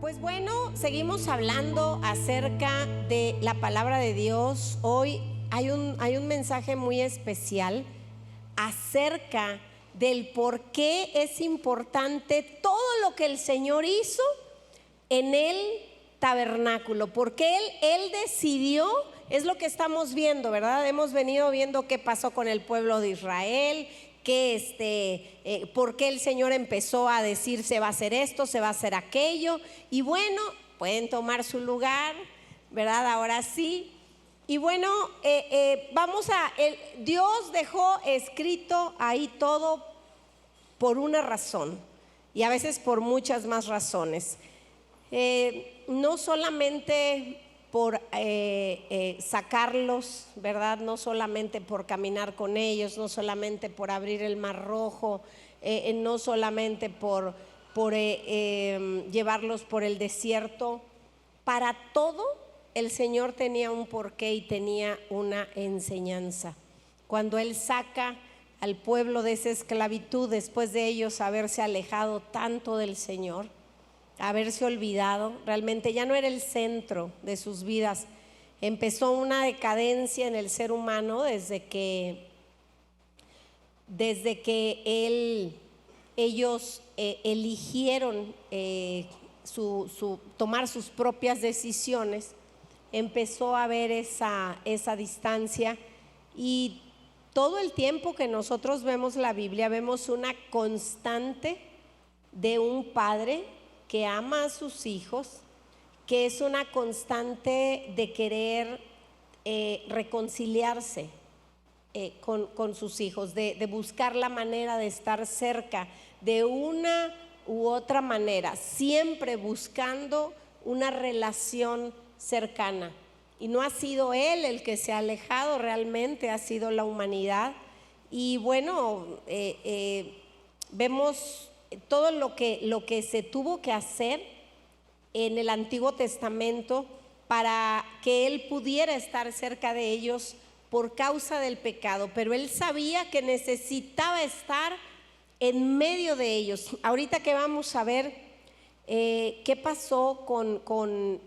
Pues bueno, seguimos hablando acerca de la palabra de Dios. Hoy hay un mensaje muy especial acerca del por qué es importante todo lo que el Señor hizo en el tabernáculo. Porque Él decidió, es lo que estamos viendo, ¿verdad? Hemos venido viendo qué pasó con el pueblo de Israel, por qué el Señor empezó a decir se va a hacer esto, se va a hacer aquello. Y bueno, pueden tomar su lugar, ¿verdad? Ahora sí. Y bueno, Dios dejó escrito ahí todo por una razón, y a veces por muchas más razones. No solamente por sacarlos, ¿verdad? No solamente por caminar con ellos, no solamente por abrir el mar rojo, no solamente por llevarlos por el desierto. Para todo el Señor tenía un porqué y tenía una enseñanza. Cuando Él saca al pueblo de esa esclavitud, después de ellos haberse alejado tanto del Señor, haberse olvidado, realmente ya no era el centro de sus vidas. Empezó una decadencia en el ser humano desde que ellos eligieron tomar sus propias decisiones. Empezó a haber esa distancia, y todo el tiempo que nosotros vemos la Biblia, vemos una constante de un padre que ama a sus hijos, que es una constante de querer reconciliarse con sus hijos, de buscar la manera de estar cerca de una u otra manera, siempre buscando una relación cercana. Y no ha sido Él el que se ha alejado, realmente ha sido la humanidad. Y bueno, vemos todo lo que se tuvo que hacer en el Antiguo Testamento para que Él pudiera estar cerca de ellos por causa del pecado, pero Él sabía que necesitaba estar en medio de ellos. Ahorita que vamos a ver qué pasó con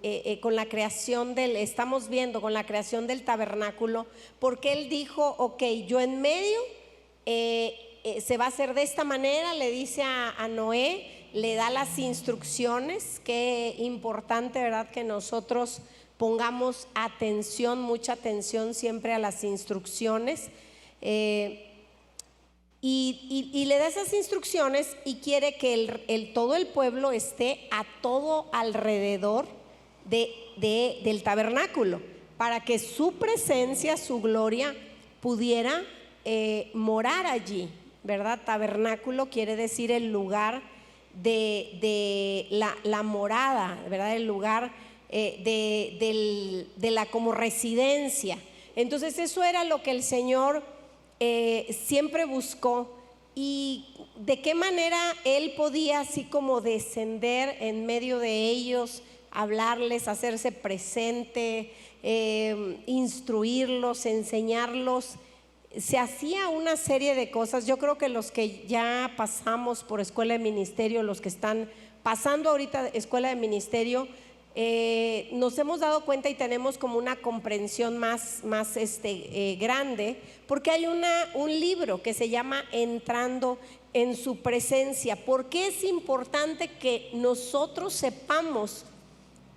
la creación estamos viendo con la creación del tabernáculo, porque Él dijo, ok, yo en medio se va a hacer de esta manera. Le dice a Noé, le da las instrucciones. Qué importante, ¿verdad?, que nosotros pongamos atención, mucha atención siempre a las instrucciones. Y le da esas instrucciones y quiere que todo el pueblo esté a todo alrededor del tabernáculo, para que su presencia, su gloria pudiera morar allí, ¿verdad? Tabernáculo quiere decir el lugar de la morada, ¿verdad? El lugar de la como residencia. Entonces eso era lo que el Señor siempre buscó. Y de qué manera Él podía así como descender en medio de ellos, hablarles, hacerse presente, instruirlos, enseñarlos. Se hacía una serie de cosas. Yo creo que los que ya pasamos por escuela de ministerio, los que están pasando ahorita escuela de ministerio, nos hemos dado cuenta y tenemos como una comprensión más grande, porque hay un libro que se llama Entrando en su presencia. Porque es importante que nosotros sepamos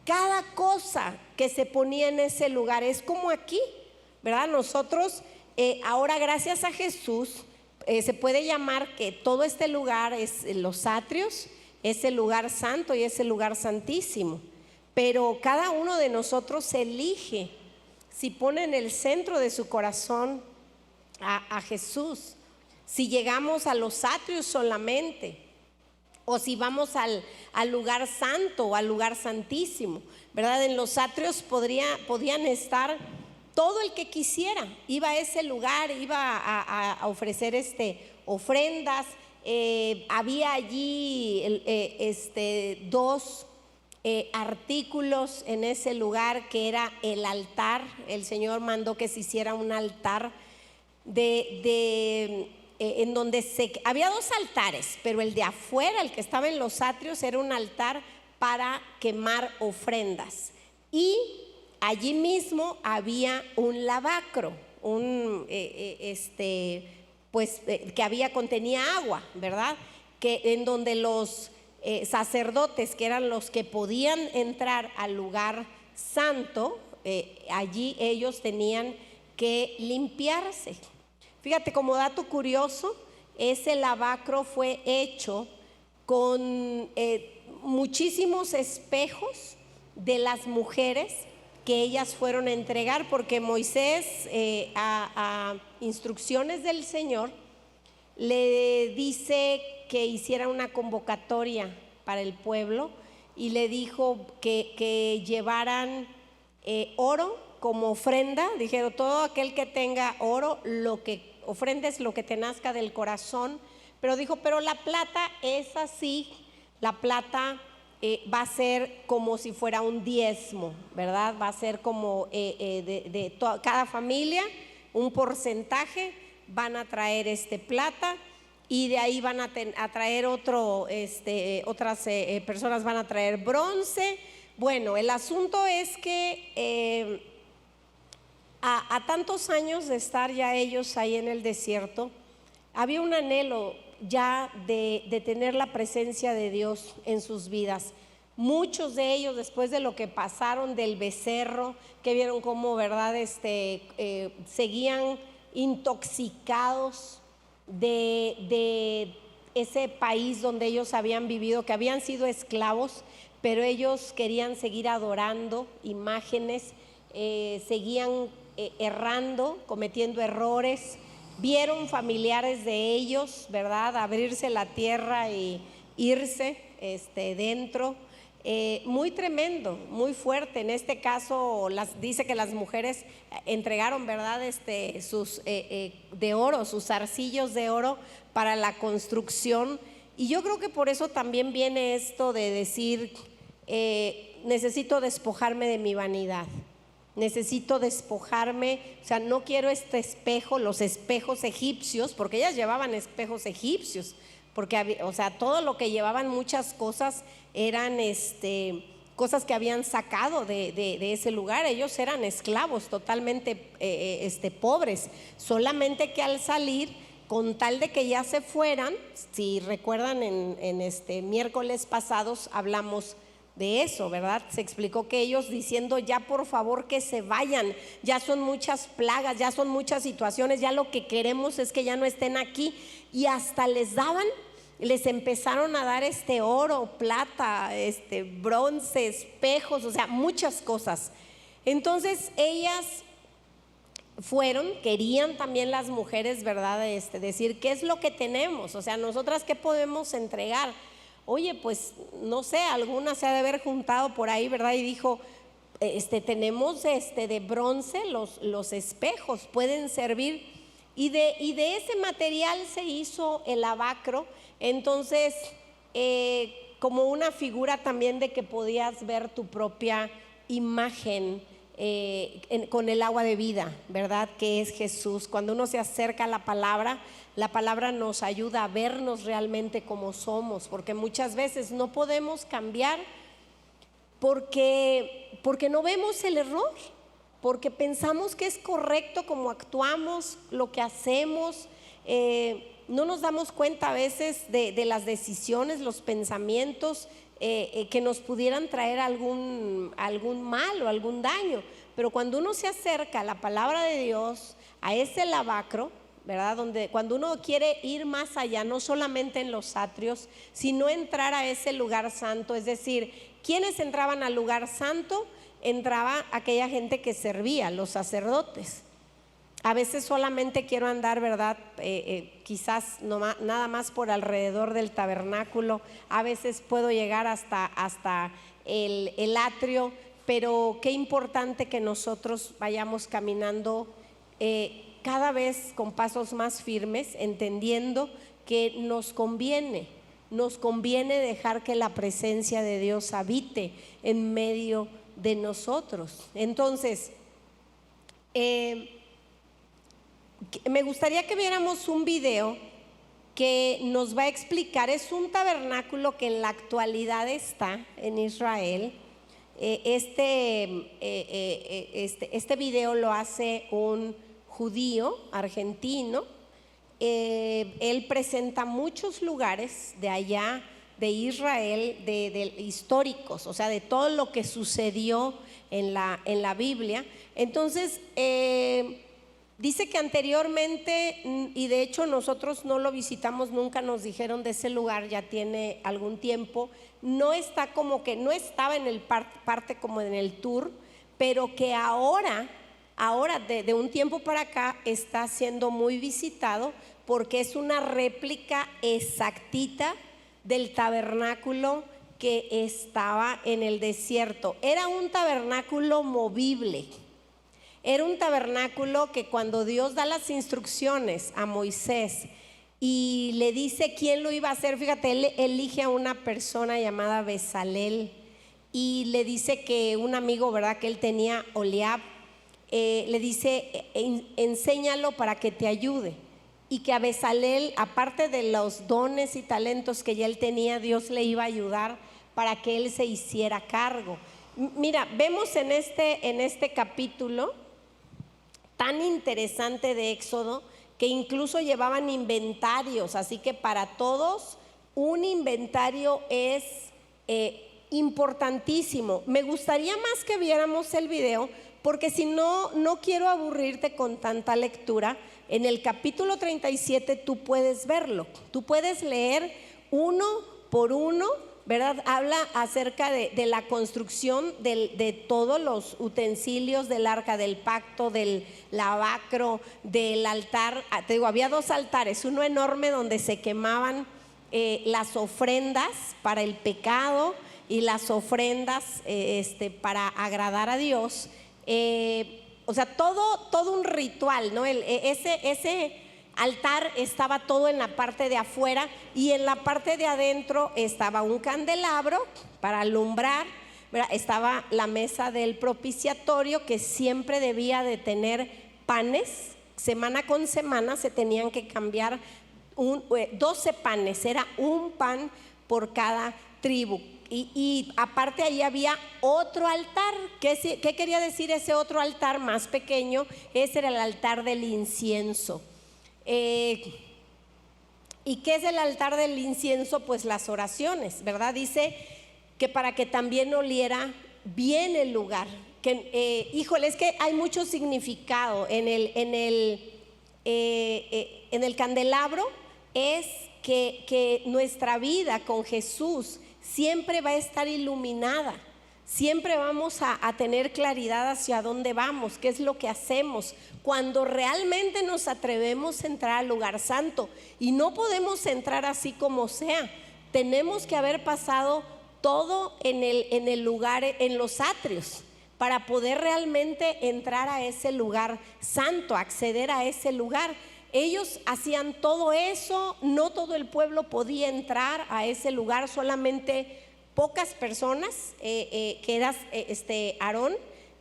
cada cosa que se ponía en ese lugar. Es como aquí, ¿verdad? Nosotros ahora, gracias a Jesús, se puede llamar que todo este lugar es los atrios, es el lugar santo y es el lugar santísimo. Pero cada uno de nosotros elige si pone en el centro de su corazón a Jesús, si llegamos a los atrios solamente, o si vamos al lugar santo o al lugar santísimo, ¿verdad? En los atrios podían estar todo el que quisiera. Iba a ese lugar, iba a ofrecer ofrendas. Había allí dos artículos en ese lugar, que era el altar. El Señor mandó que se hiciera un altar en donde había dos altares, pero el de afuera, el que estaba en los atrios, era un altar para quemar ofrendas. Y allí mismo había un lavacro, que contenía agua, ¿verdad? En donde los sacerdotes, que eran los que podían entrar al lugar santo, allí ellos tenían que limpiarse. Fíjate, como dato curioso, ese lavacro fue hecho con muchísimos espejos de las mujeres que ellas fueron a entregar, porque Moisés, a instrucciones del Señor, le dice que hiciera una convocatoria para el pueblo y le dijo que llevaran oro como ofrenda. Dijeron: todo aquel que tenga oro, lo que ofrendes, lo que te nazca del corazón. Pero dijo: pero la plata es así, la plata va a ser como si fuera un diezmo, ¿verdad? Va a ser como cada familia, un porcentaje van a traer plata, y de ahí van a traer otras personas van a traer bronce. Bueno, el asunto es que a tantos años de estar ya ellos ahí en el desierto, había un anhelo ya de tener la presencia de Dios en sus vidas. Muchos de ellos, después de lo que pasaron del becerro, que vieron cómo, ¿verdad?, seguían intoxicados de ese país donde ellos habían vivido, que habían sido esclavos, pero ellos querían seguir adorando imágenes, seguían errando, cometiendo errores. Vieron familiares de ellos, ¿verdad?, abrirse la tierra y irse dentro. Muy tremendo, muy fuerte. En este caso dice que las mujeres entregaron, ¿verdad?, sus de oro, sus zarcillos de oro para la construcción. Y yo creo que por eso también viene esto de decir: necesito despojarme de mi vanidad, necesito despojarme. O sea, no quiero espejo, los espejos egipcios, porque ellas llevaban espejos egipcios, porque todo lo que llevaban, muchas cosas eran cosas que habían sacado de ese lugar. Ellos eran esclavos totalmente pobres, solamente que al salir, con tal de que ya se fueran, si recuerdan en miércoles pasados hablamos de eso, ¿verdad? Se explicó que ellos diciendo: ya por favor que se vayan, ya son muchas plagas, ya son muchas situaciones, ya lo que queremos es que ya no estén aquí. Y hasta les empezaron a dar oro, plata, bronce, espejos, o sea, muchas cosas. Entonces ellas querían también las mujeres, ¿verdad?, decir: ¿qué es lo que tenemos? O sea, nosotras, ¿qué podemos entregar? Oye, pues no sé, alguna se ha de haber juntado por ahí, ¿verdad? Y dijo: tenemos de bronce los espejos, pueden servir. Y de ese material se hizo el lavacro. Entonces, como una figura también de que podías ver tu propia imagen con el agua de vida, ¿verdad?, que es Jesús. Cuando uno se acerca a la palabra nos ayuda a vernos realmente como somos, porque muchas veces no podemos cambiar porque no vemos el error, porque pensamos que es correcto como actuamos, lo que hacemos. No nos damos cuenta a veces de las decisiones, los pensamientos que nos pudieran traer algún mal o algún daño. Pero cuando uno se acerca a la palabra de Dios, a ese lavacro, ¿verdad?, cuando uno quiere ir más allá, no solamente en los atrios, sino entrar a ese lugar santo. Es decir, ¿quiénes entraban al lugar santo? Entraba aquella gente que servía, los sacerdotes. A veces solamente quiero andar, ¿verdad?, quizás nada más por alrededor del tabernáculo. A veces puedo llegar hasta el atrio, pero qué importante que nosotros vayamos caminando cada vez con pasos más firmes, entendiendo que nos conviene dejar que la presencia de Dios habite en medio de nosotros. Entonces, me gustaría que viéramos un video que nos va a explicar. Es un tabernáculo que en la actualidad está en Israel. Este video lo hace un judío argentino. Él presenta muchos lugares de allá de Israel, de históricos, o sea, de todo lo que sucedió en la Biblia. Entonces, dice que anteriormente, y de hecho nosotros no lo visitamos, nunca nos dijeron de ese lugar, ya tiene algún tiempo, no está como que, no estaba en el parte como en el tour, pero que ahora de un tiempo para acá está siendo muy visitado porque es una réplica exactita del tabernáculo que estaba en el desierto. Era un tabernáculo movible. Era un tabernáculo que cuando Dios da las instrucciones a Moisés y le dice quién lo iba a hacer, fíjate, él elige a una persona llamada Bezalel y le dice que un amigo, ¿verdad?, que él tenía, Oliab, le dice, enséñalo para que te ayude. Y que a Bezalel, aparte de los dones y talentos que ya él tenía, Dios le iba a ayudar para que él se hiciera cargo. Mira, vemos en este capítulo tan interesante de Éxodo que incluso llevaban inventarios, así que para todos un inventario es importantísimo. Me gustaría más que viéramos el video, porque si no quiero aburrirte con tanta lectura. En el capítulo 37 tú puedes verlo, tú puedes leer uno por uno, ¿verdad? Habla acerca de la construcción de todos los utensilios del arca del pacto, del lavacro, del altar. Te digo, había dos altares, uno enorme donde se quemaban las ofrendas para el pecado y las ofrendas para agradar a Dios. O sea, todo un ritual, ¿no? Ese altar estaba todo en la parte de afuera y en la parte de adentro estaba un candelabro para alumbrar, ¿verdad? Estaba la mesa del propiciatorio que siempre debía de tener panes. Semana con semana se tenían que cambiar 12 panes, era un pan por cada tribu. Y aparte ahí había otro altar. ¿Qué quería decir ese otro altar más pequeño? Ese era el altar del incienso. ¿Y qué es el altar del incienso? Pues las oraciones, ¿verdad? Dice que para que también oliera bien el lugar. Híjole, es que hay mucho significado en el candelabro. Es que nuestra vida con Jesús siempre va a estar iluminada, siempre vamos a tener claridad hacia dónde vamos, qué es lo que hacemos, cuando realmente nos atrevemos a entrar al lugar santo. Y no podemos entrar así como sea, tenemos que haber pasado todo en el lugar, en los atrios, para poder realmente entrar a ese lugar santo, acceder a ese lugar. Ellos hacían todo eso, no todo el pueblo podía entrar a ese lugar, solamente pocas personas, que eran Aarón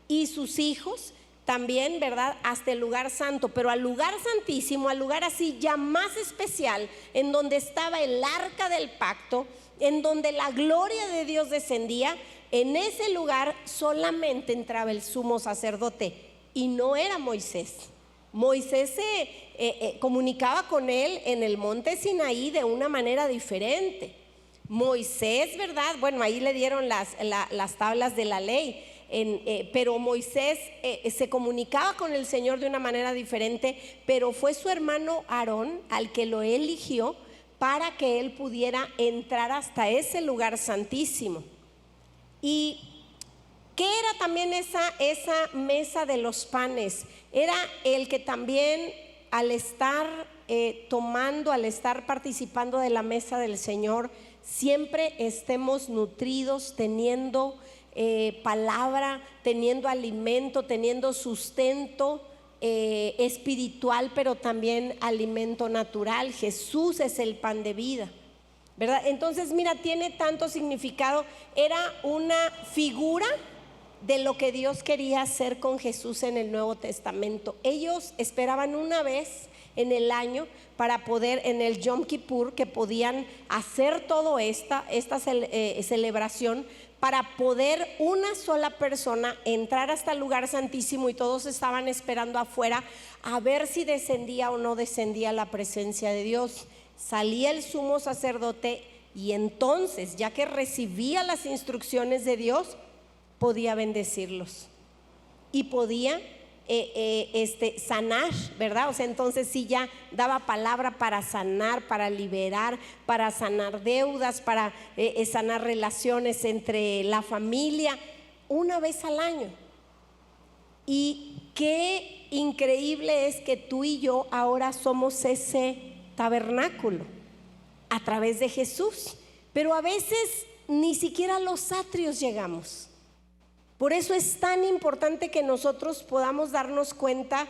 y sus hijos también, ¿verdad? Hasta el lugar santo, pero al lugar santísimo, al lugar así ya más especial, en donde estaba el arca del pacto, en donde la gloria de Dios descendía, en ese lugar solamente entraba el sumo sacerdote y no era Moisés. Moisés se comunicaba con él en el monte Sinaí de una manera diferente. Moisés, ¿verdad? Bueno, ahí le dieron las tablas de la ley, pero Moisés se comunicaba con el Señor de una manera diferente, pero fue su hermano Aarón al que lo eligió para que él pudiera entrar hasta ese lugar santísimo. ¿Y qué era también esa mesa de los panes? Era el que también al estar al estar participando de la mesa del Señor, siempre estemos nutridos, teniendo palabra, teniendo alimento, teniendo sustento espiritual, pero también alimento natural. Jesús es el pan de vida, ¿verdad? Entonces, mira, tiene tanto significado. Era una figura de lo que Dios quería hacer con Jesús en el Nuevo Testamento. Ellos esperaban una vez en el año para poder, en el Yom Kippur, que podían hacer toda esta celebración, para poder una sola persona entrar hasta el lugar santísimo, y todos estaban esperando afuera a ver si descendía o no descendía la presencia de Dios. Salía el sumo sacerdote y entonces, ya que recibía las instrucciones de Dios, podía bendecirlos y podía sanar, ¿verdad? O sea, entonces sí, ya daba palabra para sanar, para liberar, para sanar deudas, para sanar relaciones entre la familia, una vez al año. Y qué increíble es que tú y yo ahora somos ese tabernáculo a través de Jesús, pero a veces ni siquiera a los atrios llegamos. Por eso es tan importante que nosotros podamos darnos cuenta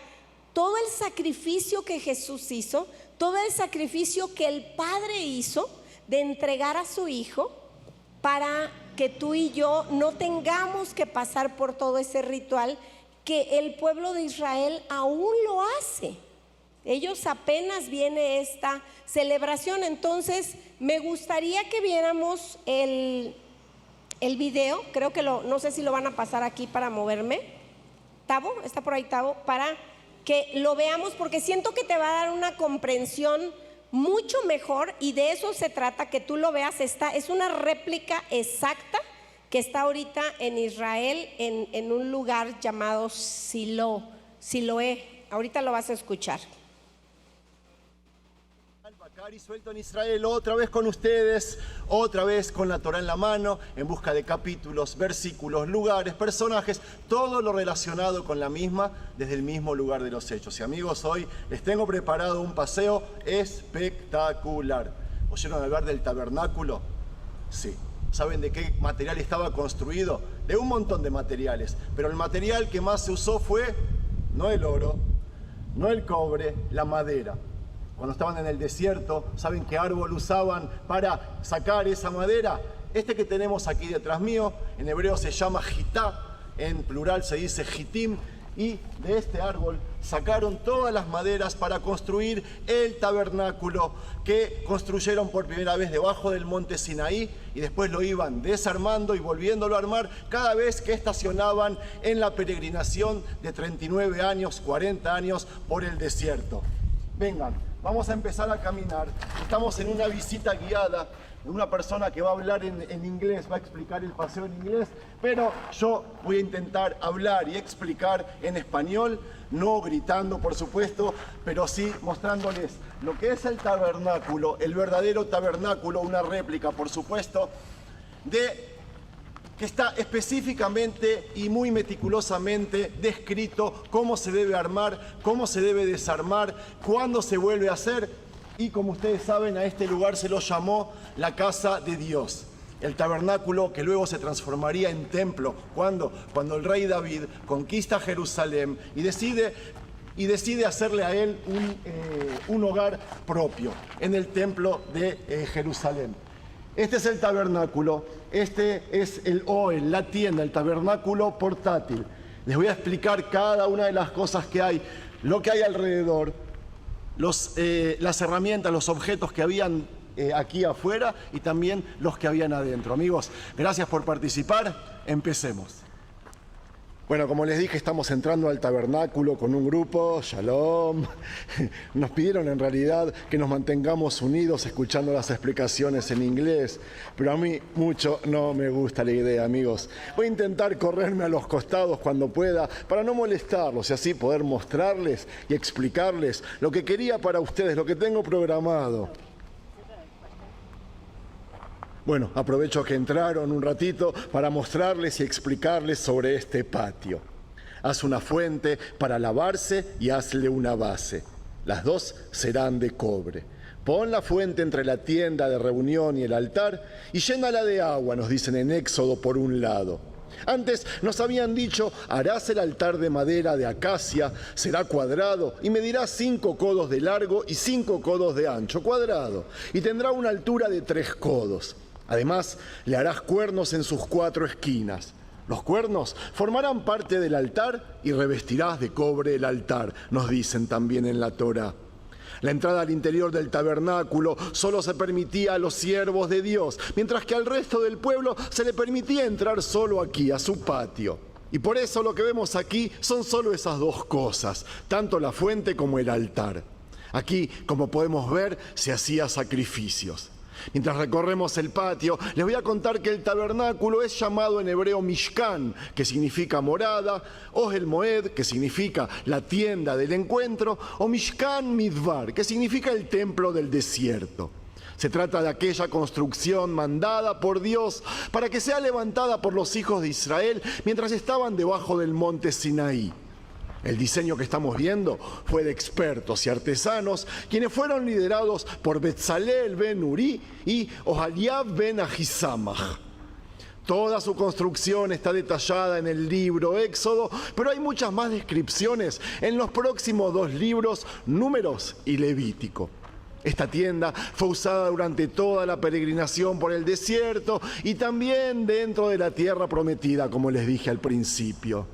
todo el sacrificio que Jesús hizo, todo el sacrificio que el Padre hizo de entregar a su Hijo, para que tú y yo no tengamos que pasar por todo ese ritual que el pueblo de Israel aún lo hace. Ellos apenas viene esta celebración. Entonces me gustaría que viéramos el video. Creo que no sé si lo van a pasar aquí para moverme. Tavo, está por ahí Tavo, para que lo veamos, porque siento que te va a dar una comprensión mucho mejor, y de eso se trata, que tú lo veas. Es una réplica exacta que está ahorita en Israel, en un lugar llamado Siloé. Ahorita lo vas a escuchar. Y suelto en Israel, otra vez con ustedes, otra vez con la Torá en la mano, en busca de capítulos, versículos, lugares, personajes, todo lo relacionado con la misma, desde el mismo lugar de los hechos. Y amigos, hoy les tengo preparado un paseo espectacular. ¿Oyeron hablar del tabernáculo? Sí. ¿Saben de qué material estaba construido? De un montón de materiales, pero el material que más se usó fue, no el oro, no el cobre, la madera. Cuando estaban en el desierto, ¿saben qué árbol usaban para sacar esa madera? Este que tenemos aquí detrás mío, en hebreo se llama jitá, en plural se dice jitim, y de este árbol sacaron todas las maderas para construir el tabernáculo que construyeron por primera vez debajo del monte Sinaí, y después lo iban desarmando y volviéndolo a armar cada vez que estacionaban en la peregrinación de 39 años, 40 años por el desierto. Vengan, vamos a empezar a caminar. Estamos en una visita guiada de una persona que va a hablar en inglés, va a explicar el paseo en inglés, pero yo voy a intentar hablar y explicar en español, no gritando por supuesto, pero sí mostrándoles lo que es el tabernáculo, el verdadero tabernáculo, una réplica por supuesto, que está específicamente y muy meticulosamente descrito cómo se debe armar, cómo se debe desarmar, cuándo se vuelve a hacer. Y como ustedes saben, a este lugar se lo llamó la casa de Dios. El tabernáculo que luego se transformaría en templo. ¿Cuándo? Cuando el rey David conquista Jerusalén y decide hacerle a él un hogar propio en el templo de Jerusalén. Este es el tabernáculo, este es el Ohel, la tienda, el tabernáculo portátil. Les voy a explicar cada una de las cosas que hay, lo que hay alrededor, las herramientas, los objetos que habían aquí afuera y también los que habían adentro. Amigos, gracias por participar, empecemos. Bueno, como les dije, estamos entrando al tabernáculo con un grupo, Shalom. Nos pidieron en realidad que nos mantengamos unidos escuchando las explicaciones en inglés, pero a mí mucho no me gusta la idea, amigos. Voy a intentar correrme a los costados cuando pueda para no molestarlos y así poder mostrarles y explicarles lo que quería para ustedes, lo que tengo programado. Bueno, aprovecho que entraron un ratito para mostrarles y explicarles sobre este patio. Haz una fuente para lavarse y hazle una base. Las dos serán de cobre. Pon la fuente entre la tienda de reunión y el altar y llénala de agua, nos dicen en Éxodo por un lado. Antes nos habían dicho, harás el altar de madera de acacia, será cuadrado y medirá 5 codos de largo y 5 codos de ancho, cuadrado, y tendrá una altura de 3 codos. Además, le harás cuernos en sus 4 esquinas. Los cuernos formarán parte del altar y revestirás de cobre el altar, nos dicen también en la Torá. La entrada al interior del tabernáculo solo se permitía a los siervos de Dios, mientras que al resto del pueblo se le permitía entrar solo aquí, a su patio. Y por eso lo que vemos aquí son solo esas dos cosas, tanto la fuente como el altar. Aquí, como podemos ver, se hacían sacrificios. Mientras recorremos el patio, les voy a contar que el tabernáculo es llamado en hebreo Mishkan, que significa morada, Ohel Moed, que significa la tienda del encuentro, o Mishkan Midbar, que significa el templo del desierto. Se trata de aquella construcción mandada por Dios para que sea levantada por los hijos de Israel mientras estaban debajo del monte Sinaí. El diseño que estamos viendo fue de expertos y artesanos, quienes fueron liderados por Betzalel ben Uri y Ohaliab ben Ahisamach. Toda su construcción está detallada en el libro Éxodo, pero hay muchas más descripciones en los próximos dos libros, Números y Levítico. Esta tienda fue usada durante toda la peregrinación por el desierto y también dentro de la tierra prometida, como les dije al principio.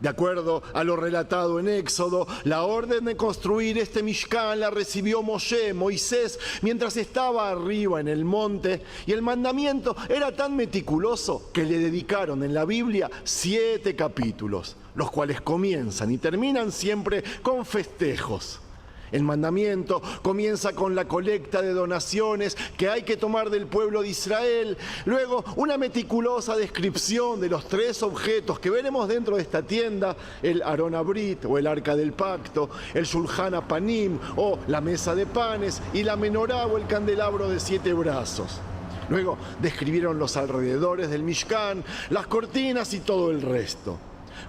De acuerdo a lo relatado en Éxodo, la orden de construir este Mishkan la recibió Moisés, mientras estaba arriba en el monte, y el mandamiento era tan meticuloso que le dedicaron en la Biblia 7 capítulos, los cuales comienzan y terminan siempre con festejos. El mandamiento comienza con la colecta de donaciones que hay que tomar del pueblo de Israel. Luego, una meticulosa descripción de los 3 objetos que veremos dentro de esta tienda: el Aron Abrit o el Arca del Pacto, el Shulchan Apanim o la mesa de panes y la menorá o el candelabro de 7 brazos. Luego describieron los alrededores del Mishkan, las cortinas y todo el resto.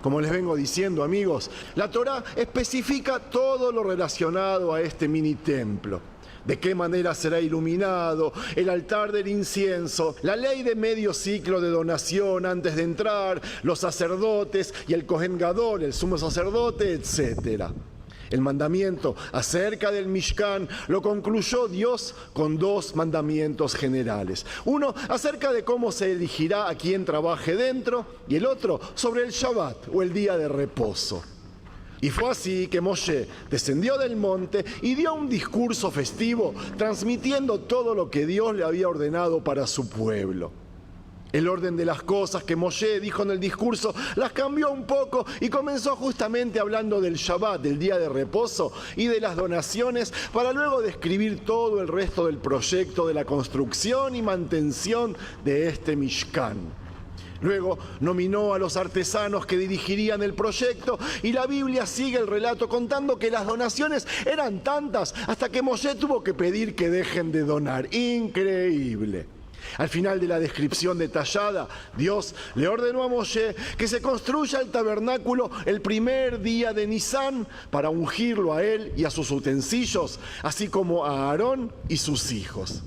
Como les vengo diciendo, amigos, la Torá especifica todo lo relacionado a este mini templo. De qué manera será iluminado, el altar del incienso, la ley de medio ciclo de donación antes de entrar, los sacerdotes y el Kohen Gadol, el sumo sacerdote, etc. El mandamiento acerca del Mishkan lo concluyó Dios con 2 mandamientos generales. Uno acerca de cómo se elegirá a quien trabaje dentro y el otro sobre el Shabbat o el día de reposo. Y fue así que Moshe descendió del monte y dio un discurso festivo transmitiendo todo lo que Dios le había ordenado para su pueblo. El orden de las cosas que Moshe dijo en el discurso las cambió un poco y comenzó justamente hablando del Shabbat, del día de reposo, y de las donaciones, para luego describir todo el resto del proyecto de la construcción y mantención de este Mishkan. Luego nominó a los artesanos que dirigirían el proyecto y la Biblia sigue el relato contando que las donaciones eran tantas hasta que Moshe tuvo que pedir que dejen de donar. Increíble. Al final de la descripción detallada, Dios le ordenó a Moshe que se construya el tabernáculo el primer día de Nisán para ungirlo a él y a sus utensilios, así como a Aarón y sus hijos.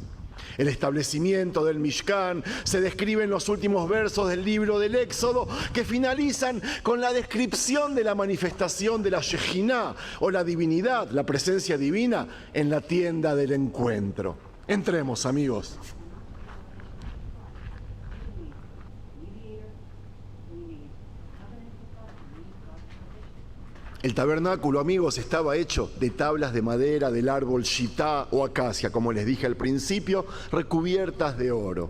El establecimiento del Mishkan se describe en los últimos versos del libro del Éxodo, que finalizan con la descripción de la manifestación de la Shejiná, o la divinidad, la presencia divina, en la tienda del encuentro. Entremos, amigos. El tabernáculo, amigos, estaba hecho de tablas de madera del árbol shitá o acacia, como les dije al principio, recubiertas de oro.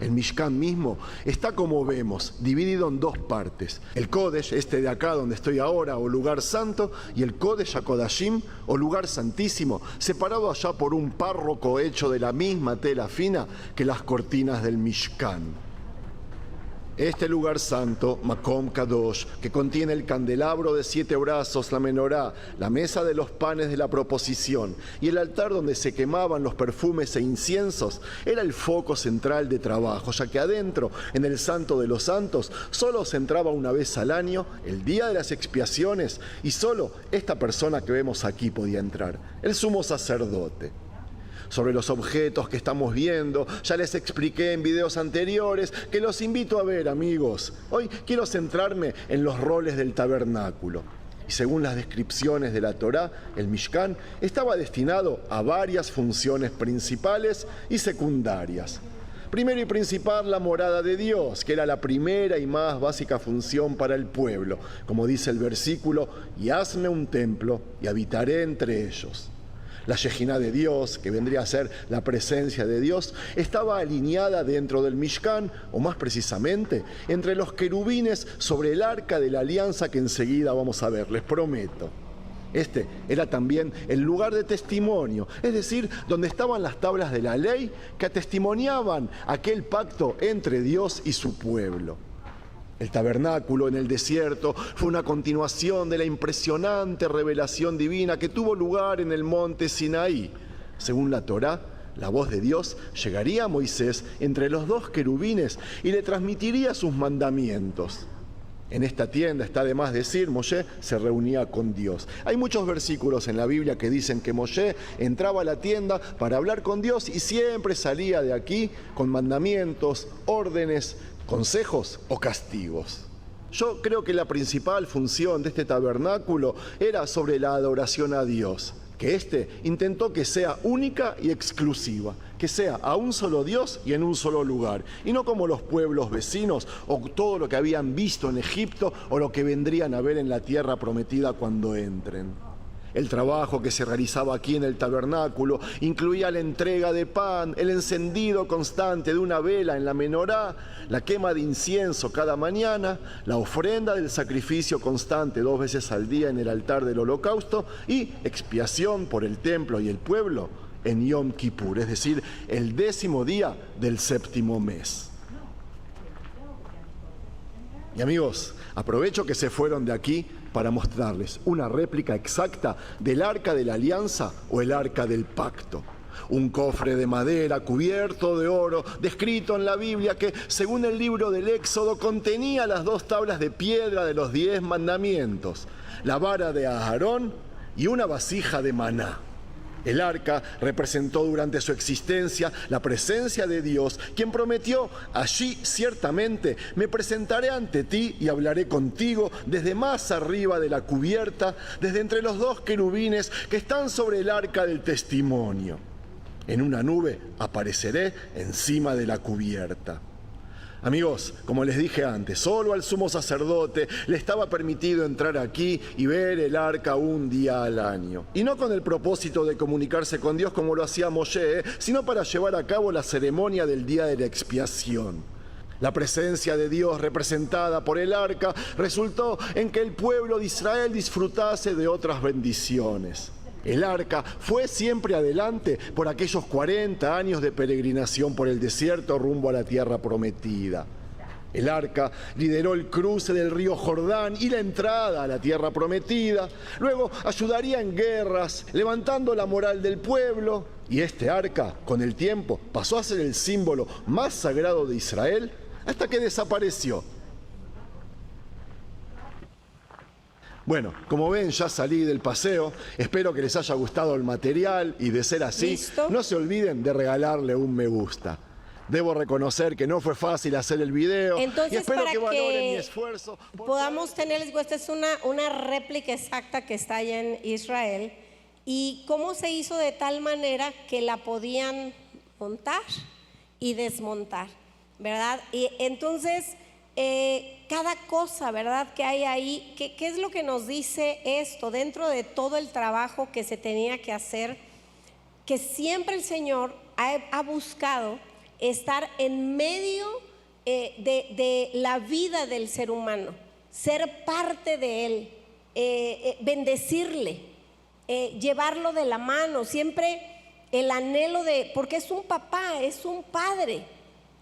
El Mishkan mismo está, como vemos, dividido en 2 partes. El Kodesh, este de acá donde estoy ahora, o lugar santo, y el Kodesh HaKodashim, o lugar santísimo, separado allá por un párroco hecho de la misma tela fina que las cortinas del Mishkan. Este lugar santo, Makom Kadosh, que contiene el candelabro de 7 brazos, la menorá, la mesa de los panes de la proposición y el altar donde se quemaban los perfumes e inciensos, era el foco central de trabajo, ya que adentro, en el Santo de los Santos, solo se entraba una vez al año, el día de las expiaciones, y solo esta persona que vemos aquí podía entrar, el sumo sacerdote. Sobre los objetos que estamos viendo, ya les expliqué en videos anteriores que los invito a ver, amigos. Hoy quiero centrarme en los roles del tabernáculo. Y según las descripciones de la Torá, el Mishkan estaba destinado a varias funciones principales y secundarias. Primero y principal, la morada de Dios, que era la primera y más básica función para el pueblo. Como dice el versículo, y hazme un templo y habitaré entre ellos. La Shejiná de Dios, que vendría a ser la presencia de Dios, estaba alineada dentro del Mishkan, o más precisamente, entre los querubines sobre el arca de la alianza que enseguida vamos a ver, les prometo. Este era también el lugar de testimonio, es decir, donde estaban las tablas de la ley que atestimoniaban aquel pacto entre Dios y su pueblo. El tabernáculo en el desierto fue una continuación de la impresionante revelación divina que tuvo lugar en el monte Sinaí. Según la Torá, la voz de Dios llegaría a Moisés entre los dos querubines y le transmitiría sus mandamientos. En esta tienda, está de más decir, Moshe se reunía con Dios. Hay muchos versículos en la Biblia que dicen que Moshe entraba a la tienda para hablar con Dios y siempre salía de aquí con mandamientos, órdenes, consejos o castigos. Yo creo que la principal función de este tabernáculo era sobre la adoración a Dios, que éste intentó que sea única y exclusiva, que sea a un solo Dios y en un solo lugar, y no como los pueblos vecinos o todo lo que habían visto en Egipto o lo que vendrían a ver en la tierra prometida cuando entren. El trabajo que se realizaba aquí en el tabernáculo incluía la entrega de pan, el encendido constante de una vela en la menorá, la quema de incienso cada mañana, la ofrenda del sacrificio constante 2 veces al día en el altar del holocausto y expiación por el templo y el pueblo en Yom Kippur, es decir, el 10º día del 7º mes. Y amigos, aprovecho que se fueron de aquí para mostrarles una réplica exacta del Arca de la Alianza o el Arca del Pacto. Un cofre de madera cubierto de oro, descrito en la Biblia que, según el libro del Éxodo, contenía las 2 tablas de piedra de los 10 mandamientos, la vara de Aarón y una vasija de maná. El arca representó durante su existencia la presencia de Dios, quien prometió: allí ciertamente me presentaré ante ti y hablaré contigo desde más arriba de la cubierta, desde entre los 2 querubines que están sobre el arca del testimonio. En una nube apareceré encima de la cubierta. Amigos, como les dije antes, solo al sumo sacerdote le estaba permitido entrar aquí y ver el arca un día al año. Y no con el propósito de comunicarse con Dios como lo hacía Moshe, sino para llevar a cabo la ceremonia del día de la expiación. La presencia de Dios representada por el arca resultó en que el pueblo de Israel disfrutase de otras bendiciones. El arca fue siempre adelante por aquellos 40 años de peregrinación por el desierto rumbo a la tierra prometida. El arca lideró el cruce del río Jordán y la entrada a la tierra prometida. Luego ayudaría en guerras, levantando la moral del pueblo. Y este arca, con el tiempo, pasó a ser el símbolo más sagrado de Israel hasta que desapareció. Bueno, como ven, ya salí del paseo. Espero que les haya gustado el material y, de ser así, ¿Listo? No se olviden de regalarle un me gusta. Debo reconocer que no fue fácil hacer el video. Entonces, y espero para que valoren mi que esfuerzo. podamos tenerles, esta es una réplica exacta que está allá en Israel, y cómo se hizo de tal manera que la podían montar y desmontar, ¿verdad? Y entonces cada cosa, ¿verdad?, que hay ahí, ¿qué es lo que nos dice esto? Dentro de todo el trabajo que se tenía que hacer, que siempre el Señor ha buscado estar en medio de la vida del ser humano, ser parte de él, bendecirle, llevarlo de la mano, siempre el anhelo de, porque es un papá, es un padre,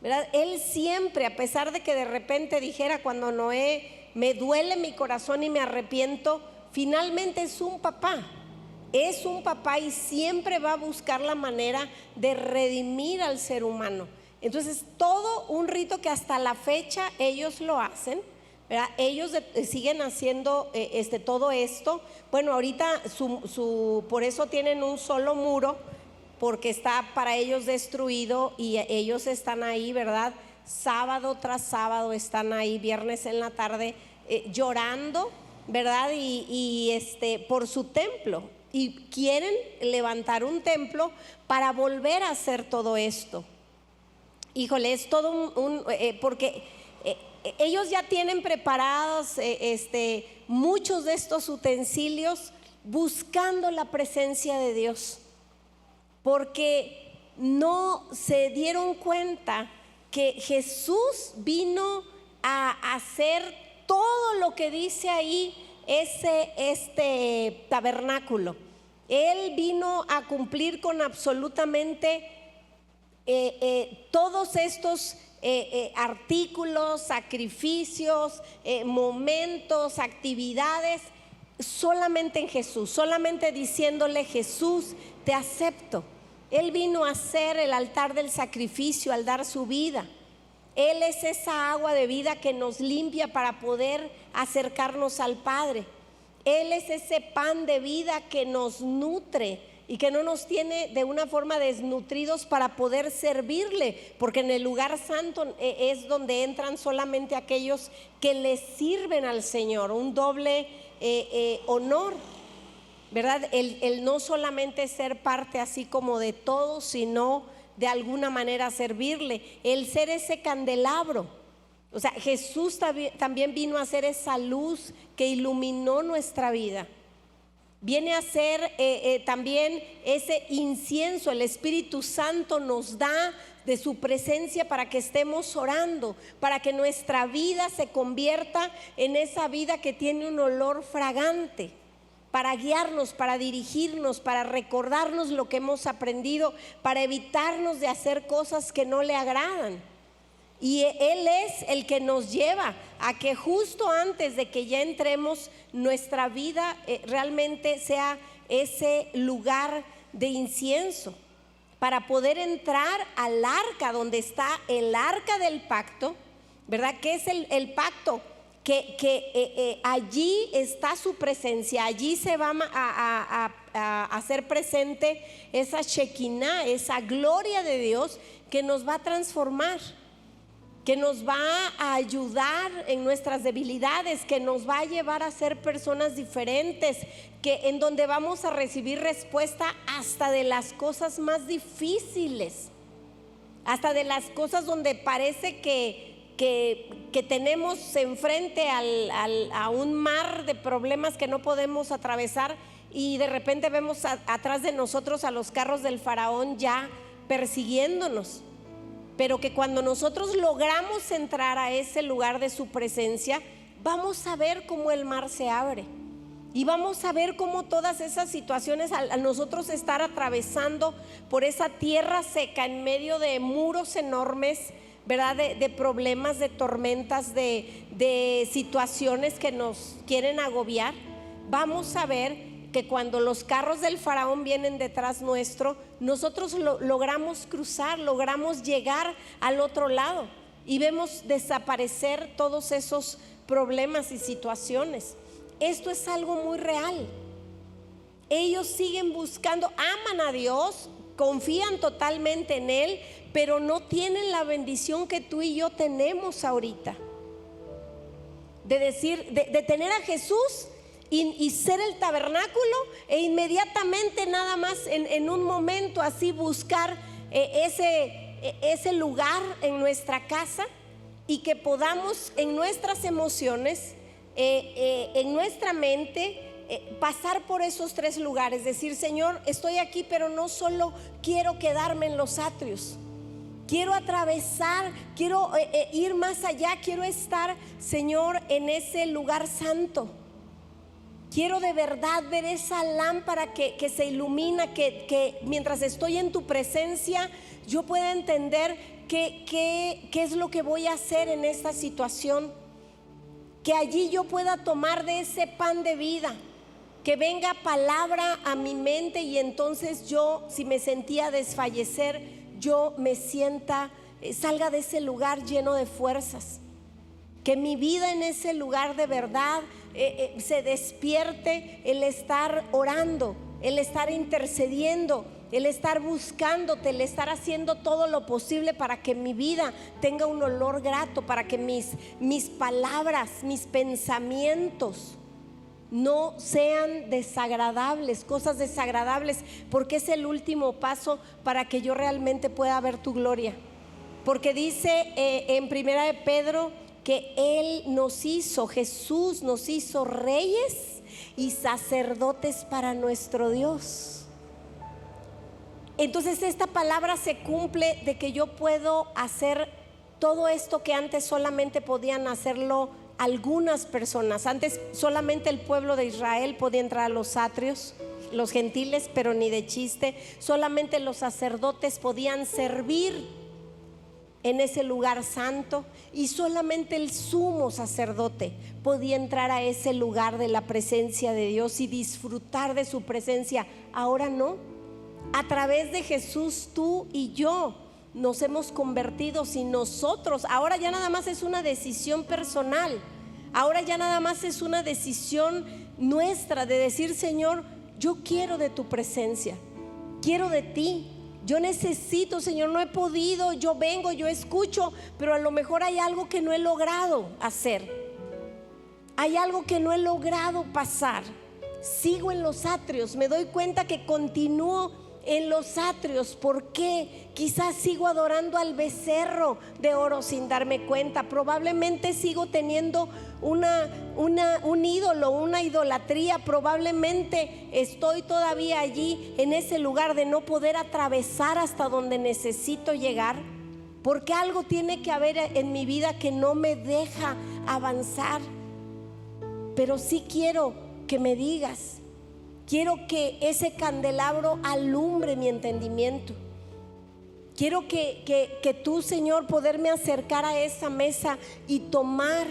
¿verdad? Él siempre, a pesar de que de repente dijera cuando Noé, me duele mi corazón y me arrepiento, finalmente es un papá y siempre va a buscar la manera de redimir al ser humano. Entonces, todo un rito que hasta la fecha ellos lo hacen, ¿verdad? Ellos siguen haciendo todo esto. Bueno, ahorita por eso tienen un solo muro, porque está para ellos destruido, y ellos están ahí, ¿verdad? Sábado tras sábado están ahí, viernes en la tarde, llorando, ¿verdad? Y por su templo, y quieren levantar un templo para volver a hacer todo esto. híjole, es todo porque ellos ya tienen preparados muchos de estos utensilios buscando la presencia de Dios, porque no se dieron cuenta que Jesús vino a hacer todo lo que dice ahí este tabernáculo. Él vino a cumplir con absolutamente todos estos artículos, sacrificios, momentos, actividades, solamente en Jesús, solamente diciéndole: Jesús, te acepto. Él vino a hacer el altar del sacrificio al dar su vida. Él es esa agua de vida que nos limpia para poder acercarnos al Padre. Él es ese pan de vida que nos nutre y que no nos tiene de una forma desnutridos para poder servirle, porque en el lugar santo es donde entran solamente aquellos que le sirven al Señor, un doble honor, ¿verdad? El no solamente ser parte así como de todos, sino de alguna manera servirle, el ser ese candelabro. O sea, Jesús también vino a ser esa luz que iluminó nuestra vida. Viene a ser también ese incienso. El Espíritu Santo nos da de su presencia para que estemos orando, para que nuestra vida se convierta en esa vida que tiene un olor fragante, para guiarnos, para dirigirnos, para recordarnos lo que hemos aprendido, para evitarnos de hacer cosas que no le agradan. Y Él es el que nos lleva a que justo antes de que ya entremos, nuestra vida realmente sea ese lugar de incienso, para poder entrar al arca, donde está el arca del pacto, ¿verdad? ¿Qué es el pacto? Que allí está su presencia, allí se va a hacer presente esa Shekinah, esa gloria de Dios que nos va a transformar, que nos va a ayudar en nuestras debilidades, que nos va a llevar a ser personas diferentes, que en donde vamos a recibir respuesta hasta de las cosas más difíciles, hasta de las cosas donde parece que tenemos enfrente a un mar de problemas que no podemos atravesar, y de repente vemos atrás de nosotros a los carros del faraón ya persiguiéndonos. Pero que cuando nosotros logramos entrar a ese lugar de su presencia, vamos a ver cómo el mar se abre, y vamos a ver cómo todas esas situaciones, al nosotros estar atravesando por esa tierra seca en medio de muros enormes, ¿verdad? De problemas, de tormentas, de situaciones que nos quieren agobiar, vamos a ver que cuando los carros del faraón vienen detrás nuestro, nosotros logramos cruzar, logramos llegar al otro lado, y vemos desaparecer todos esos problemas y situaciones. Esto es algo muy real. Ellos siguen buscando, aman a Dios, confían totalmente en Él, pero no tienen la bendición que tú y yo tenemos ahorita, de decir, de tener a Jesús y ser el tabernáculo, e inmediatamente nada más en un momento así buscar ese lugar en nuestra casa, y que podamos en nuestras emociones, en nuestra mente, pasar por esos tres lugares, decir: Señor, estoy aquí, pero no solo quiero quedarme en los atrios, quiero atravesar, quiero ir más allá, quiero estar, Señor, en ese lugar santo. Quiero de verdad ver esa lámpara que se ilumina, que mientras estoy en tu presencia yo pueda entender qué es lo que voy a hacer en esta situación, que allí yo pueda tomar de ese pan de vida, que venga palabra a mi mente, y entonces yo, si me sentía desfallecer, yo me sienta, salga de ese lugar lleno de fuerzas, que mi vida en ese lugar de verdad se despierte, el estar orando, el estar intercediendo, el estar buscándote, el estar haciendo todo lo posible para que mi vida tenga un olor grato, para que mis palabras, mis pensamientos no sean desagradables, cosas desagradables, porque es el último paso para que yo realmente pueda ver tu gloria. porque dice en Primera de Pedro que Él nos hizo, Jesús nos hizo reyes y sacerdotes para nuestro Dios. Entonces esta palabra se cumple de que yo puedo hacer todo esto que antes solamente podían hacerlo algunas personas. Antes solamente el pueblo de Israel podía entrar a los atrios, los gentiles, pero ni de chiste. Solamente los sacerdotes podían servir en ese lugar santo, y solamente el sumo sacerdote podía entrar a ese lugar de la presencia de Dios y disfrutar de su presencia. Ahora no. A través de Jesús, tú y yo nos hemos convertido. Si nosotros, ahora ya nada más es una decisión personal, ahora ya nada más es una decisión nuestra de decir: Señor, yo quiero de tu presencia, quiero de ti, yo necesito, Señor, no he podido, yo vengo, yo escucho, pero a lo mejor hay algo que no he logrado hacer, hay algo que no he logrado pasar. Sigo en los atrios, me doy cuenta que continúo en los atrios. ¿Por qué? Quizás sigo adorando al becerro de oro sin darme cuenta. Probablemente sigo teniendo un ídolo, una idolatría. Probablemente estoy todavía allí en ese lugar de no poder atravesar hasta donde necesito llegar, porque algo tiene que haber en mi vida que no me deja avanzar. Pero sí quiero que me digas, quiero que ese candelabro alumbre mi entendimiento. Quiero que tú, Señor, poderme acercar a esa mesa y tomar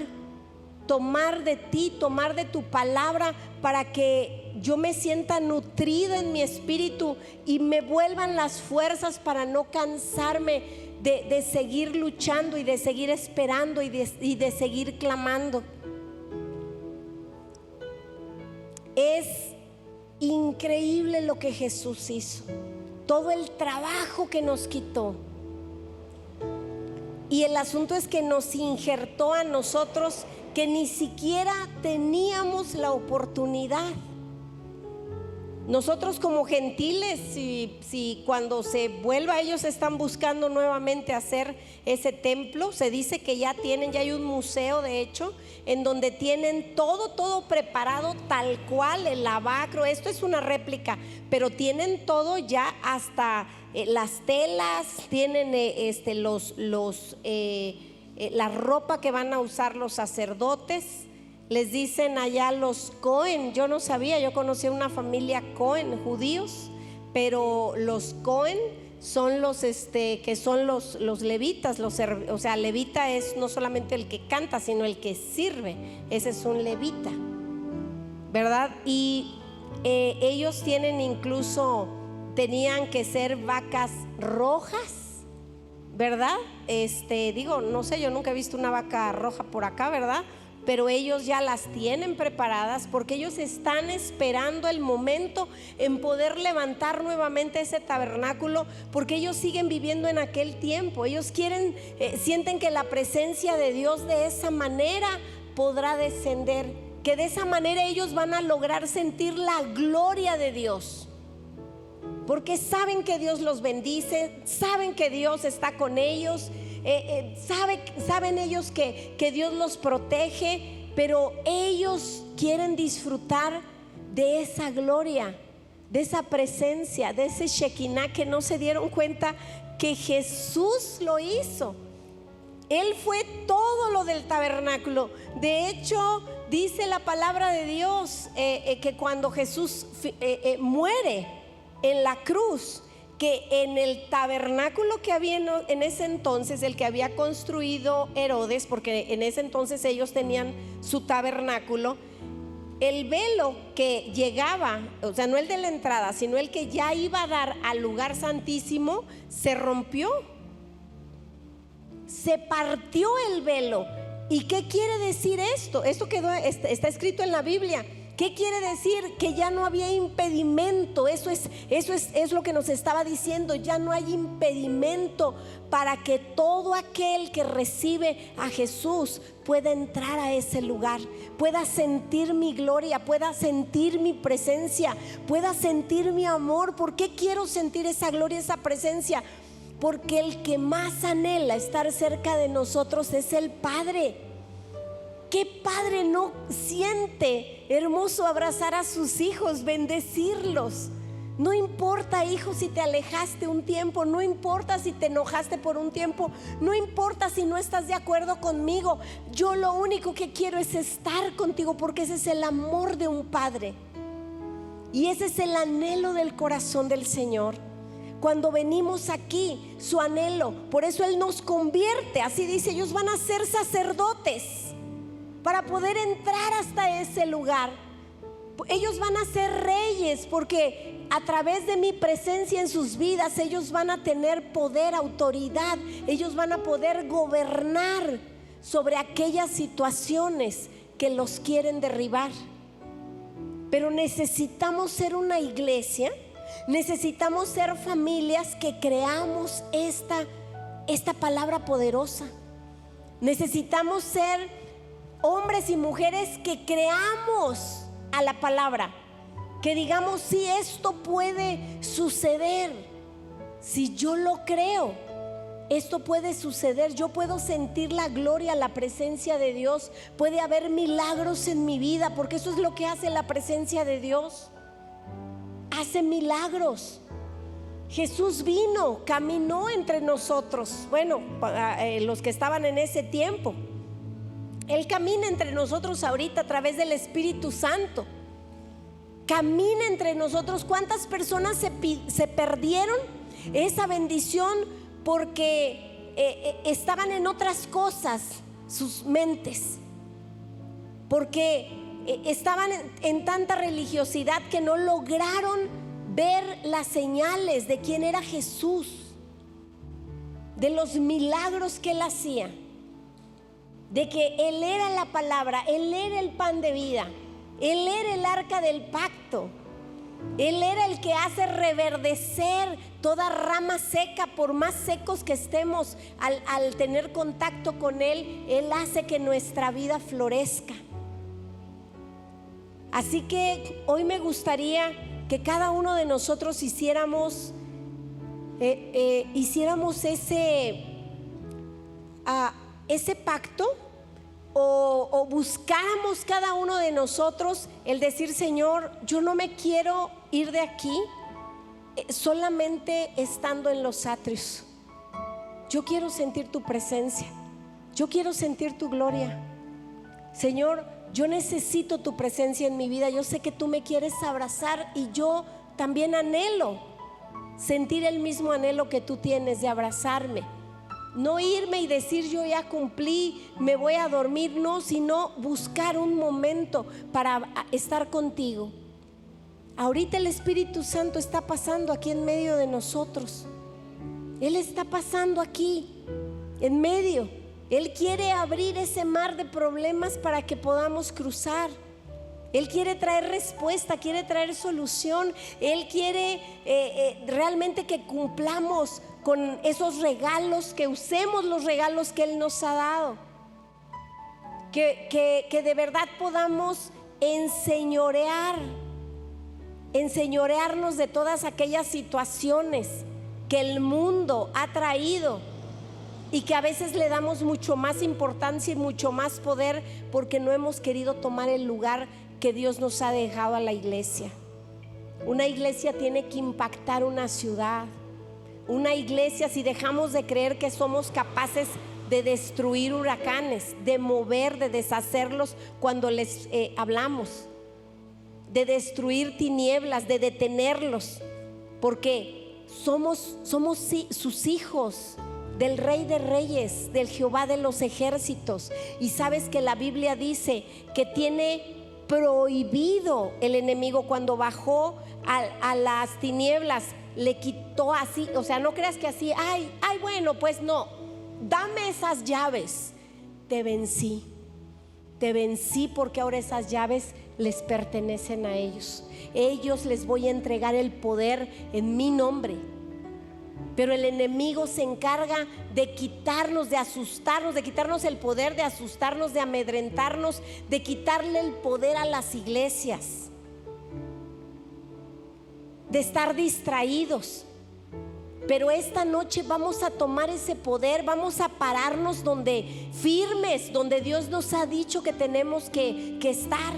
de ti, tomar de tu palabra, para que yo me sienta nutrida en mi espíritu y me vuelvan las fuerzas para no cansarme de seguir luchando y de seguir esperando y de seguir clamando. Es increíble lo que Jesús hizo, todo el trabajo que nos quitó. Y el asunto es que nos injertó a nosotros que ni siquiera teníamos la oportunidad. Nosotros como gentiles, si cuando se vuelva, ellos están buscando nuevamente hacer ese templo. Se dice que ya hay un museo, de hecho, en donde tienen todo preparado tal cual, el lavacro. Esto es una réplica, pero tienen todo ya, hasta las telas, tienen la ropa que van a usar los sacerdotes. Les dicen allá los Cohen. Yo no sabía, yo conocí a una familia Cohen, judíos, pero los Cohen son los que son los levitas. O sea, levita es no solamente el que canta, sino el que sirve. Ese es un levita, ¿verdad? Y ellos tenían que ser vacas rojas, ¿verdad? Digo, no sé, yo nunca he visto una vaca roja por acá, ¿verdad? Pero ellos ya las tienen preparadas, porque ellos están esperando el momento en poder levantar nuevamente ese tabernáculo, porque ellos siguen viviendo en aquel tiempo. Ellos sienten que la presencia de Dios de esa manera podrá descender, que de esa manera ellos van a lograr sentir la gloria de Dios, porque saben que Dios los bendice, saben que Dios está con ellos. Saben ellos que Dios los protege, pero ellos quieren disfrutar de esa gloria, de esa presencia, de ese Shekinah, que no se dieron cuenta que Jesús lo hizo. Él fue todo lo del tabernáculo. De hecho, dice la palabra de Dios que cuando Jesús muere en la cruz, que en el tabernáculo que había en ese entonces, el que había construido Herodes, porque en ese entonces ellos tenían su tabernáculo, el velo que llegaba, o sea, no el de la entrada, sino el que ya iba a dar al lugar santísimo, se rompió, se partió el velo. ¿Y qué quiere decir esto? Esto está escrito en la Biblia. ¿Qué quiere decir? Que ya no había impedimento. Eso es lo que nos estaba diciendo. Ya no hay impedimento para que todo aquel que recibe a Jesús pueda entrar a ese lugar, pueda sentir mi gloria, pueda sentir mi presencia, pueda sentir mi amor. ¿Por qué quiero sentir esa gloria, esa presencia? porque el que más anhela estar cerca de nosotros es el Padre. ¿Qué padre no siente hermoso abrazar a sus hijos, bendecirlos? No importa, hijo, si te alejaste un tiempo, no importa si te enojaste por un tiempo, no importa si no estás de acuerdo conmigo. Yo lo único que quiero es estar contigo, porque ese es el amor de un padre. Y ese es el anhelo del corazón del Señor. Cuando venimos aquí, su anhelo, por eso Él nos convierte. Así dice, ellos van a ser sacerdotes para poder entrar hasta ese lugar. Ellos van a ser reyes, porque a través de mi presencia en sus vidas, ellos van a tener poder, autoridad. Ellos van a poder gobernar sobre aquellas situaciones que los quieren derribar. Pero necesitamos ser una iglesia, necesitamos ser familias que creamos esta palabra poderosa. Necesitamos ser hombres y mujeres que creamos a la palabra, que digamos, si esto puede suceder, si yo lo creo, esto puede suceder. Yo puedo sentir la gloria, la presencia de Dios. Puede haber milagros en mi vida, porque eso es lo que hace la presencia de Dios. Hace milagros. Jesús vino, caminó entre nosotros. Bueno, los que estaban en ese tiempo. Él camina entre nosotros ahorita a través del Espíritu Santo. Camina entre nosotros. ¿Cuántas personas se perdieron esa bendición porque estaban en otras cosas sus mentes? Porque estaban en tanta religiosidad que no lograron ver las señales de quién era Jesús, de los milagros que Él hacía, de que Él era la palabra, Él era el pan de vida, Él era el arca del pacto, Él era el que hace reverdecer toda rama seca. Por más secos que estemos, al tener contacto con Él, Él hace que nuestra vida florezca. Así que hoy me gustaría que cada uno de nosotros hiciéramos ese pacto, o buscáramos cada uno de nosotros el decir: Señor, yo no me quiero ir de aquí solamente estando en los atrios. Yo quiero sentir tu presencia, yo quiero sentir tu gloria. Señor, yo necesito tu presencia en mi vida. Yo sé que tú me quieres abrazar, y yo también anhelo sentir el mismo anhelo que tú tienes de abrazarme. No irme y decir: yo ya cumplí, me voy a dormir. No, sino buscar un momento para estar contigo. Ahorita el Espíritu Santo está pasando aquí en medio de nosotros. Él está pasando aquí en medio. Él quiere abrir ese mar de problemas para que podamos cruzar. Él quiere traer respuesta, quiere traer solución. Él quiere realmente que cumplamos con esos regalos, que usemos los regalos que Él nos ha dado. Que de verdad podamos enseñorearnos de todas aquellas situaciones que el mundo ha traído, y que a veces le damos mucho más importancia y mucho más poder, porque no hemos querido tomar el lugar que Dios nos ha dejado a la iglesia. Una iglesia tiene que impactar una ciudad. Una iglesia, si dejamos de creer que somos capaces de destruir huracanes, de mover, de deshacerlos cuando les hablamos, de destruir tinieblas, de detenerlos, porque somos sus hijos, del Rey de Reyes, del Jehová de los ejércitos. Y sabes que la Biblia dice que tiene prohibido el enemigo, cuando bajó a las tinieblas, le quitó así. O sea, no creas que así, ay, bueno, pues no, dame esas llaves. Te vencí porque ahora esas llaves les pertenecen a ellos. Ellos les voy a entregar el poder en mi nombre. Pero el enemigo se encarga de quitarnos, de asustarnos, de quitarnos el poder, de asustarnos, de amedrentarnos, de quitarle el poder a las iglesias, de estar distraídos. Pero esta noche vamos a tomar ese poder, vamos a pararnos firmes, donde Dios nos ha dicho que tenemos que estar.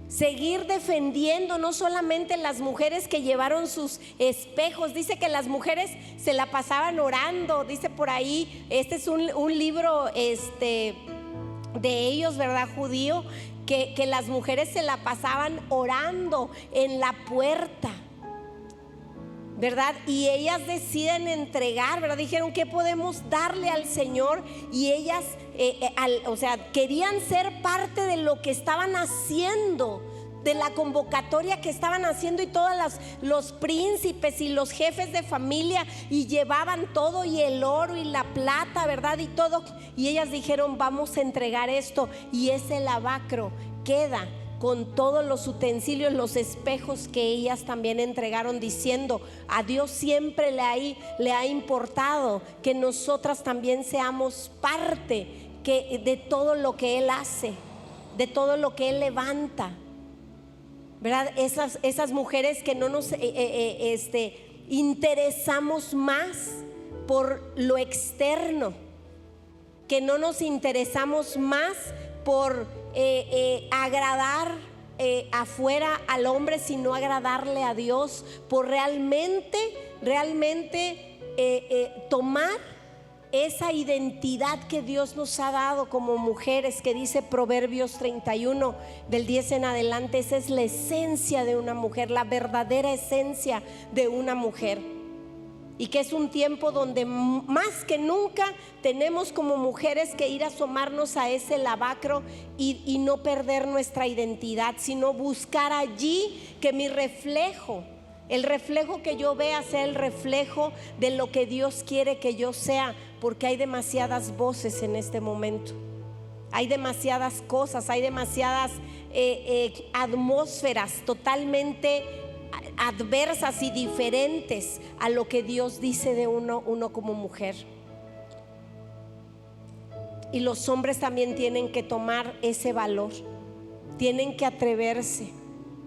Seguir defendiendo no solamente las mujeres que llevaron sus espejos. Dice que las mujeres se la pasaban orando. Dice por ahí, este es un libro de ellos, ¿verdad? Judío, que las mujeres se la pasaban orando en la puerta, ¿verdad? Y ellas deciden entregar, ¿verdad? Dijeron, ¿qué podemos darle al Señor? Y ellas, querían ser parte de lo que estaban haciendo, de la convocatoria que estaban haciendo, y todos los príncipes y los jefes de familia, y llevaban todo, y el oro y la plata, ¿verdad? Y todo. Y ellas dijeron, vamos a entregar esto. Y ese lavacro queda con todos los utensilios, los espejos que ellas también entregaron, diciendo, a Dios siempre le ha importado que nosotras también seamos parte de todo lo que Él hace, de todo lo que Él levanta, ¿verdad? Esas mujeres que no nos interesamos más por lo externo, que no nos interesamos más por agradar afuera al hombre, sino agradarle a Dios, por realmente tomar esa identidad que Dios nos ha dado como mujeres, que dice Proverbios 31 del 10 en adelante. Esa es la esencia de una mujer, la verdadera esencia de una mujer. Y que es un tiempo donde más que nunca tenemos como mujeres que ir a asomarnos a ese lavacro y no perder nuestra identidad, sino buscar allí que el reflejo que yo vea sea el reflejo de lo que Dios quiere que yo sea, porque hay demasiadas voces en este momento. Hay demasiadas cosas, hay demasiadas atmósferas totalmente adversas y diferentes a lo que Dios dice de uno como mujer. Y los hombres también tienen que tomar ese valor, tienen que atreverse,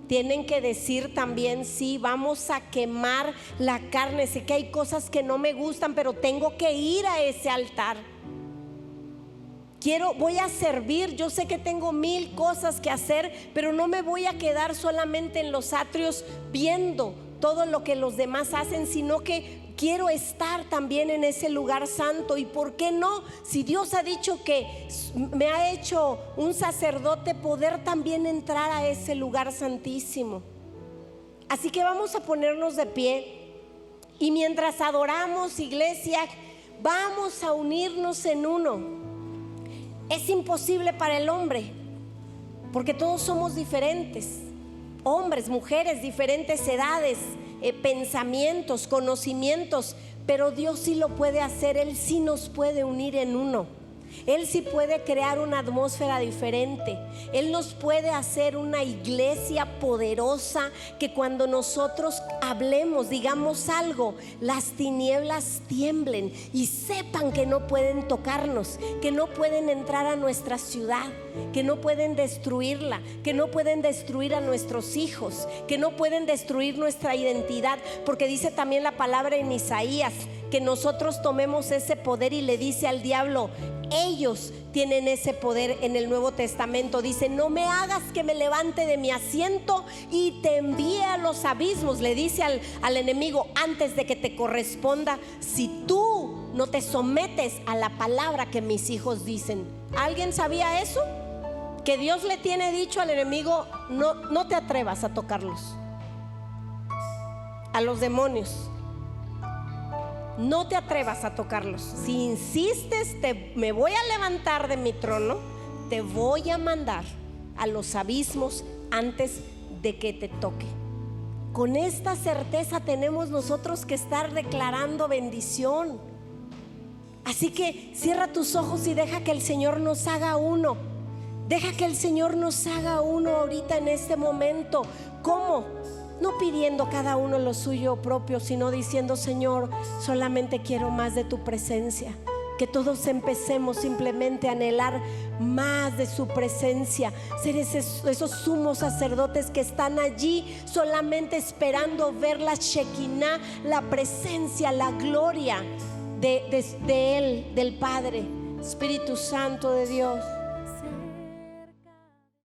tienen que decir también, sí, vamos a quemar la carne. Sé que hay cosas que no me gustan, pero tengo que ir a ese altar. Voy a servir. Yo sé que tengo 1000 cosas que hacer, pero no me voy a quedar solamente en los atrios viendo todo lo que los demás hacen, sino que quiero estar también en ese lugar santo. Y por qué no, si Dios ha dicho que me ha hecho un sacerdote, poder también entrar a ese lugar santísimo. Así que vamos a ponernos de pie, y mientras adoramos, iglesia, vamos a unirnos en uno. Es imposible para el hombre, porque todos somos diferentes, hombres, mujeres, diferentes edades, pensamientos, conocimientos, pero Dios sí lo puede hacer. Él sí nos puede unir en uno. Él sí puede crear una atmósfera diferente. Él nos puede hacer una iglesia poderosa, que cuando nosotros hablemos, digamos algo, las tinieblas tiemblen y sepan que no pueden tocarnos, que no pueden entrar a nuestra ciudad, que no pueden destruirla, que no pueden destruir a nuestros hijos, que no pueden destruir nuestra identidad. Porque dice también la palabra en Isaías que nosotros tomemos ese poder, y le dice al diablo, ellos tienen ese poder en el Nuevo Testamento. Dice, no me hagas que me levante de mi asiento y te envíe a los abismos. Le dice al enemigo, antes de que te corresponda, si tú no te sometes a la palabra que mis hijos dicen. ¿Alguien sabía eso? Que Dios le tiene dicho al enemigo, no te atrevas a tocarlos, a los demonios. No te atrevas a tocarlos. Si insistes, me voy a levantar de mi trono, te voy a mandar a los abismos antes de que te toque. Con esta certeza tenemos nosotros que estar declarando bendición. Así que cierra tus ojos y deja que el Señor nos haga uno. Deja que el Señor nos haga uno ahorita en este momento. ¿Cómo? No pidiendo cada uno lo suyo propio, sino diciendo, Señor, solamente quiero más de tu presencia. Que todos empecemos simplemente a anhelar más de su presencia, ser esos sumos sacerdotes que están allí solamente esperando ver la Shekinah, la presencia, la gloria de Él, del Padre. Espíritu Santo de Dios.